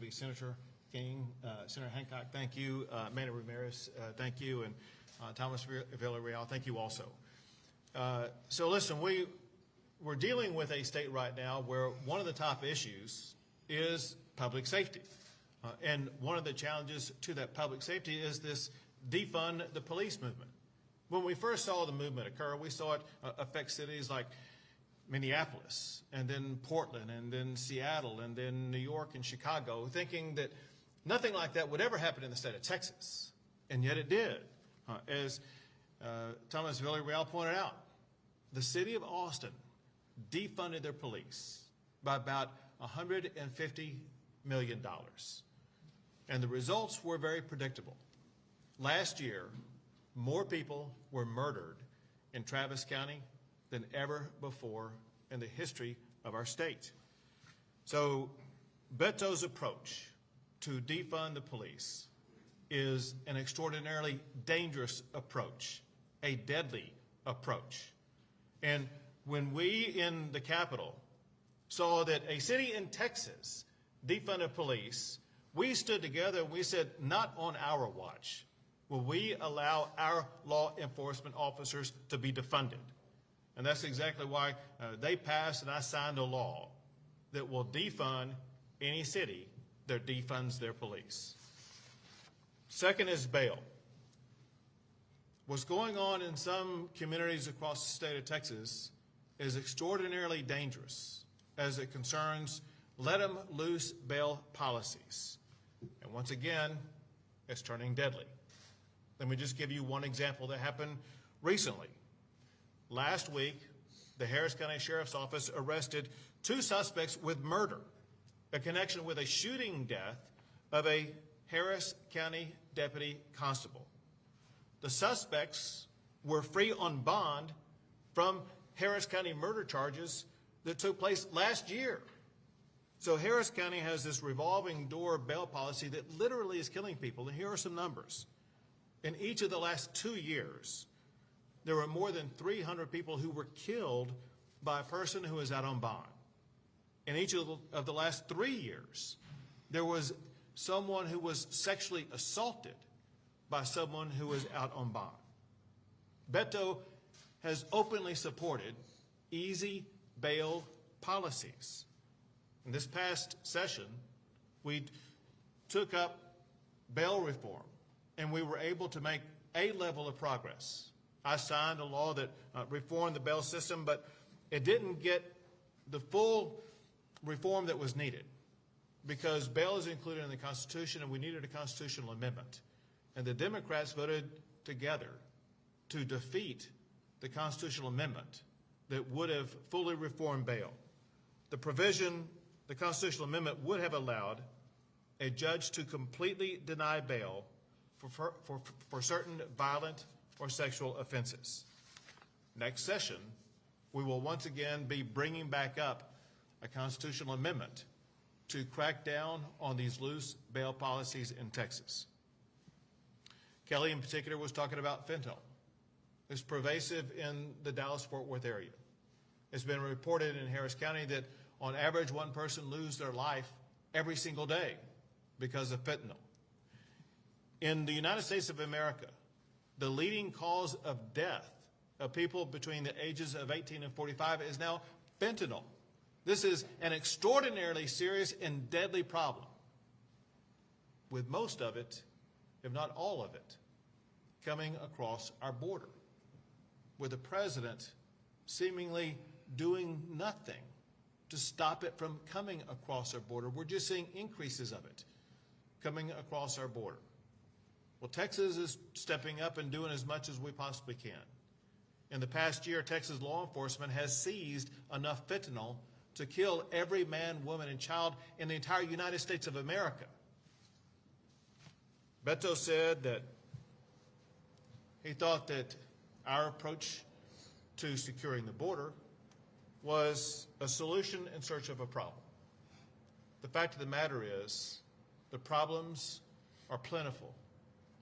Deputy Senator King, Senator Hancock, thank you. Amanda Ramirez, thank you. And Thomas Villarreal, thank you also. So listen, we're dealing with a state right now where one of the top issues is public safety. And one of the challenges to that public safety is this defund the police movement. When we first saw the movement occur, we saw it affect cities like Minneapolis, and then Portland, and then Seattle, and then New York and Chicago, thinking that nothing like that would ever happen in the state of Texas. And yet it did. As Thomas Villarreal pointed out, the city of Austin defunded their police by about $150 million. And the results were very predictable. Last year, more people were murdered in Travis County than ever before in the history of our state. So Beto's approach to defund the police is an extraordinarily dangerous approach, a deadly approach. And when we in the Capitol saw that a city in Texas defunded police, we stood together and we said, not on our watch will we allow our law enforcement officers to be defunded. And that's exactly why they passed and I signed a law that will defund any city that defunds their police. Second is bail. What's going on in some communities across the state of Texas is extraordinarily dangerous as it concerns let them loose bail policies. And once again, it's turning deadly. Let me just give you one example that happened recently. Last week, the Harris County Sheriff's Office arrested 2 suspects with murder, a connection with a shooting death of a Harris County deputy constable. The suspects were free on bond from Harris County murder charges that took place last year. So Harris County has this revolving door bail policy that literally is killing people. And here are some numbers. In each of the last 2 years, there were more than 300 people who were killed by a person who is out on bond. In each of the last 3 years, there was someone who was sexually assaulted by someone who was out on bond. Beto has openly supported easy bail policies. In this past session, we took up bail reform, and we were able to make a level of progress. I signed a law that reformed the bail system, but it didn't get the full reform that was needed because bail is included in the Constitution and we needed a constitutional amendment. And the Democrats voted together to defeat the constitutional amendment that would have fully reformed bail. The provision, the constitutional amendment would have allowed a judge to completely deny bail for certain violent or sexual offenses. Next session, we will once again be bringing back up a constitutional amendment to crack down on these loose bail policies in Texas. Kelly in particular was talking about fentanyl. It's pervasive in the Dallas-Fort Worth area. It's been reported in Harris County that on average one person loses their life every single day because of fentanyl. In the United States of America, the leading cause of death of people between the ages of 18 and 45 is now fentanyl. This is an extraordinarily serious and deadly problem, with most of it, if not all of it, coming across our border, with the president seemingly doing nothing to stop it from coming across our border. We're just seeing increases of it coming across our border. Well, Texas is stepping up and doing as much as we possibly can. In the past year, Texas law enforcement has seized enough fentanyl to kill every man, woman, and child in the entire United States of America. Beto said that he thought that our approach to securing the border was a solution in search of a problem. The fact of the matter is, the problems are plentiful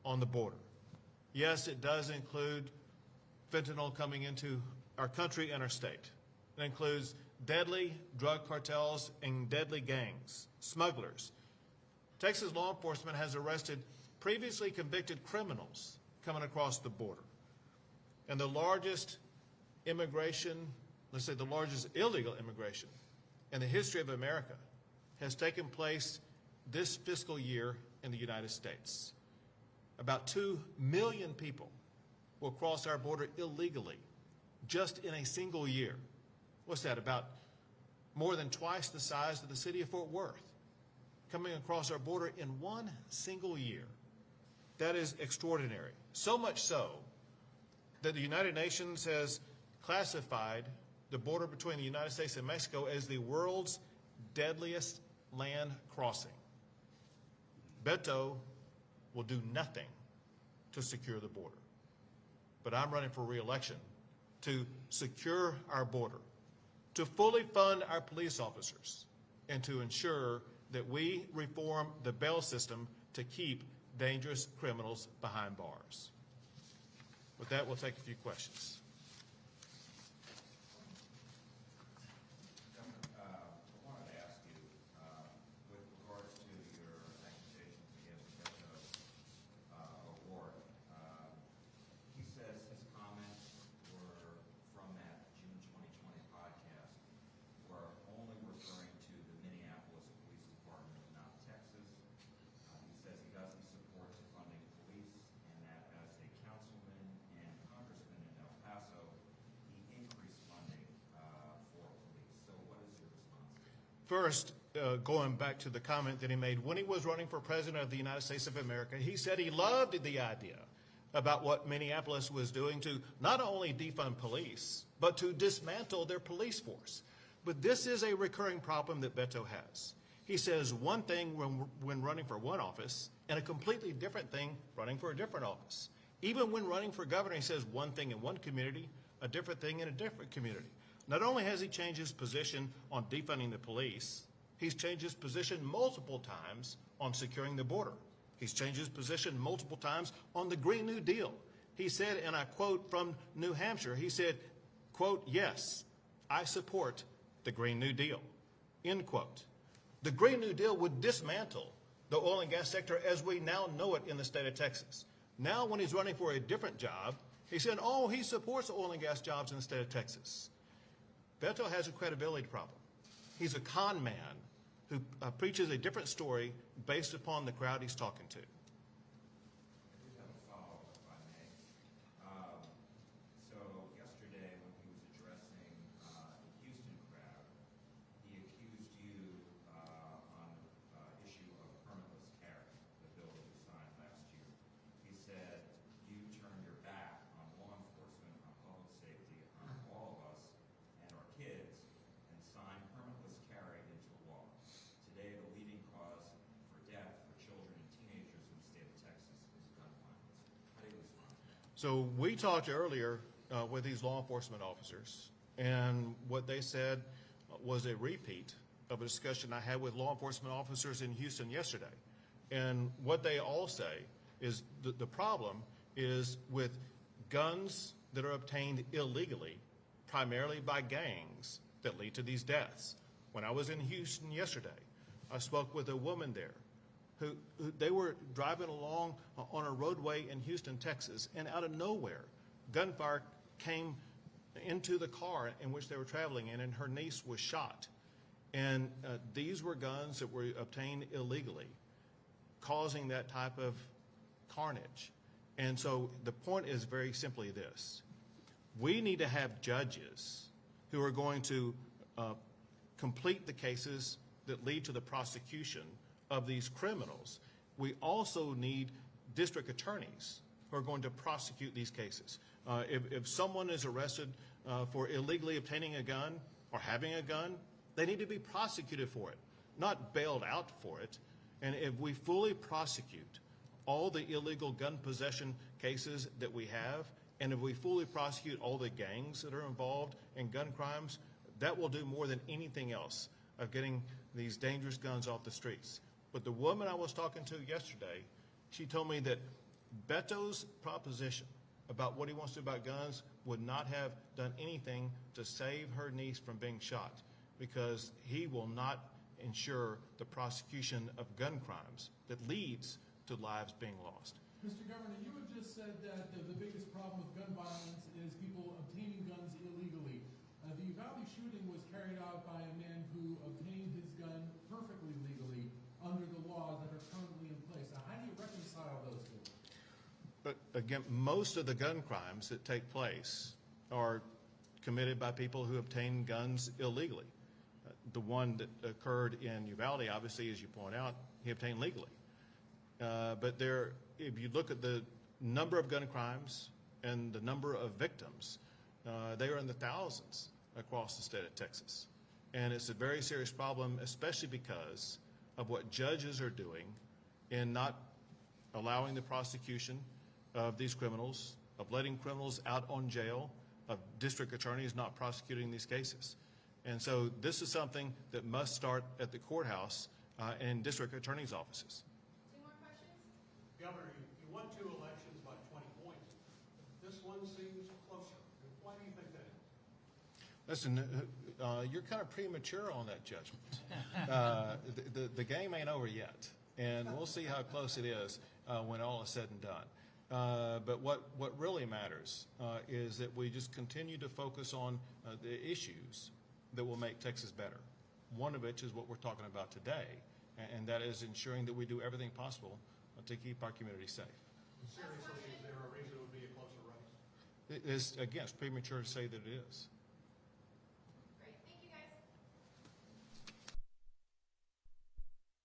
on the border. Yes, it does include fentanyl coming into our country and our state. It includes deadly drug cartels and deadly gangs, smugglers, Texas law enforcement has arrested previously convicted criminals coming across the border. And the largest immigration, let's say the largest illegal immigration in the history of America has taken place this fiscal year in the United States. About 2 million people will cross our border illegally just in a single year. What's that, about more than twice the size of the city of Fort Worth coming across our border in one single year. That is extraordinary. So much so that the United Nations has classified the border between the United States and Mexico as the world's deadliest land crossing. Beto will do nothing to secure the border. But I'm running for re-election to secure our border, to fully fund our police officers, and to ensure that we reform the bail system to keep dangerous criminals behind bars. With that, we'll take a few questions. I wanted to ask you, with regards to your accusations against Beto O'Rourke, he says his comments were from that June 2020 podcast were only referring to the Minneapolis Police Department, not Texas. He says he doesn't support defunding police, and that as a councilman and congressman in El Paso, he increased funding for police. So what is your response to that? First, going back to the comment that he made, when he was running for president of the United States of America, he said he loved the idea about what Minneapolis was doing to not only defund police, but to dismantle their police force. But this is a recurring problem that Beto has. He says one thing when running for one office and a completely different thing running for a different office. Even when running for governor, he says one thing in one community, a different thing in a different community. Not only has he changed his position on defunding the police, he's changed his position multiple times on securing the border. He's changed his position multiple times on the Green New Deal. He said, and I quote from New Hampshire, he said, quote, "Yes, I support the Green New Deal," end quote. The Green New Deal would dismantle the oil and gas sector as we now know it in the state of Texas. Now when he's running for a different job, he said, oh, he supports oil and gas jobs in the state of Texas. Beto has a credibility problem. He's a con man who preaches a different story based upon the crowd he's talking to. I do have a follow-up, if I may. So yesterday, when he was addressing the Houston crowd, he accused you on the issue of permitless carry, the bill that you signed last year. He said you turned your back on law enforcement, on public safety, on all of us and our kids, and signed permitless carry into law. Today, the leading cause for death for children and teenagers in the state of Texas is gun violence. How do you respond to that? So we talked earlier with these law enforcement officers, and what they said was a repeat of a discussion I had with law enforcement officers in Houston yesterday. And what they all say is the problem is with guns that are obtained illegally, primarily by gangs, that lead to these deaths. When I was in Houston yesterday, I spoke with a woman there who they were driving along on a roadway in Houston, Texas, and out of nowhere, gunfire came into the car in which they were traveling in, and her niece was shot. And these were guns that were obtained illegally, causing that type of carnage. And so the point is very simply this. We need to have judges who are going to complete the cases that lead to the prosecution of these criminals. We also need district attorneys who are going to prosecute these cases. If someone is arrested for illegally obtaining a gun or having a gun, they need to be prosecuted for it, not bailed out for it. And if we fully prosecute all the illegal gun possession cases that we have, and if we fully prosecute all the gangs that are involved in gun crimes, that will do more than anything else of getting these dangerous guns off the streets. But the woman I was talking to yesterday, she told me that Beto's proposition about what he wants to do about guns would not have done anything to save her niece from being shot, because he will not ensure the prosecution of gun crimes that leads to lives being lost. Mr. Governor, you had just said that the biggest problem with gun violence is people obtaining guns illegally. The Uvalde shooting was carried out by a man who obtained his gun perfectly legally under the laws that are currently in place. Now, how do you reconcile those two? But again, most of the gun crimes that take place are committed by people who obtain guns illegally. The one that occurred in Uvalde, obviously, as you point out, he obtained legally. But if you look at the number of gun crimes and the number of victims, they are in the thousands across the state of Texas. And it's a very serious problem, especially because of what judges are doing in not allowing the prosecution of these criminals, of letting criminals out on jail, of district attorneys not prosecuting these cases. And so this is something that must start at the courthouse and district attorneys' offices. Two more questions? Governor, you won 2 elections by 20 points. This one seems closer. Why do you think that is? Listen, you're kind of premature on that judgment. The game ain't over yet, and we'll see how close it is when all is said and done. But what really matters is that we just continue to focus on the issues that will make Texas better. One of which is what we're talking about today, and that is ensuring that we do everything possible to keep our community safe. Seriously, is there a reason it would be a closer race? Again, it's premature to say that it is.